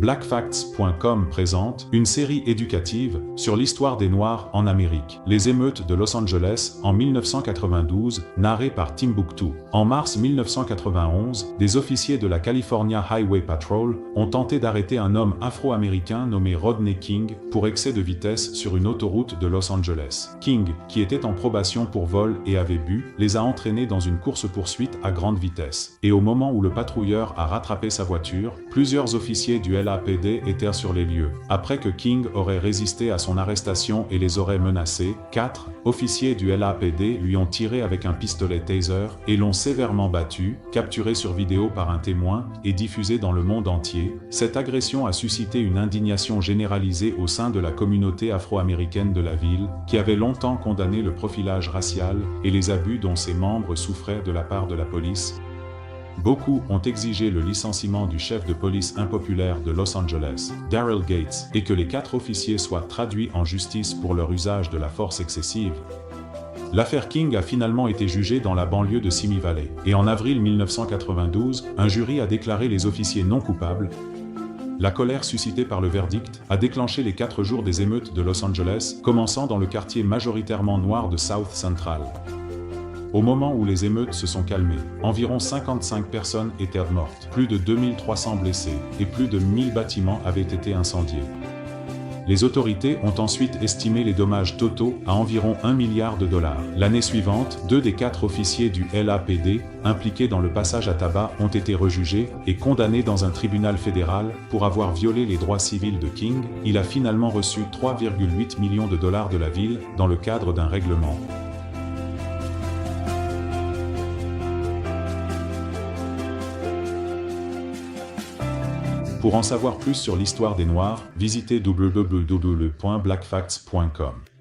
BlackFacts.com présente une série éducative sur l'histoire des Noirs en Amérique. Les émeutes de Los Angeles en 1992, narrées par Timbuktu. En mars 1991, des officiers de la California Highway Patrol ont tenté d'arrêter un homme afro-américain nommé Rodney King pour excès de vitesse sur une autoroute de Los Angeles. King, qui était en probation pour vol et avait bu, les a entraînés dans une course-poursuite à grande vitesse. Et au moment où le patrouilleur a rattrapé sa voiture, plusieurs officiers du LAPD étaient sur les lieux. Après que King aurait résisté à son arrestation et les aurait menacés, 4 officiers du LAPD lui ont tiré avec un pistolet taser et l'ont sévèrement battu, capturé sur vidéo par un témoin et diffusé dans le monde entier. Cette agression a suscité une indignation généralisée au sein de la communauté afro-américaine de la ville, qui avait longtemps condamné le profilage racial et les abus dont ses membres souffraient de la part de la police. Beaucoup ont exigé le licenciement du chef de police impopulaire de Los Angeles, Daryl Gates, et que les 4 officiers soient traduits en justice pour leur usage de la force excessive. L'affaire King a finalement été jugée dans la banlieue de Simi Valley, et en avril 1992, un jury a déclaré les officiers non coupables. La colère suscitée par le verdict a déclenché les 4 jours des émeutes de Los Angeles, commençant dans le quartier majoritairement noir de South Central. Au moment où les émeutes se sont calmées, environ 55 personnes étaient mortes, plus de 2300 blessés, et plus de 1000 bâtiments avaient été incendiés. Les autorités ont ensuite estimé les dommages totaux à environ $1 milliard. L'année suivante, 2 des 4 officiers du LAPD, impliqués dans le passage à tabac, ont été rejugés et condamnés dans un tribunal fédéral pour avoir violé les droits civils de King. Il a finalement reçu $3,8 millions de la ville dans le cadre d'un règlement. Pour en savoir plus sur l'histoire des Noirs, visitez www.blackfacts.com.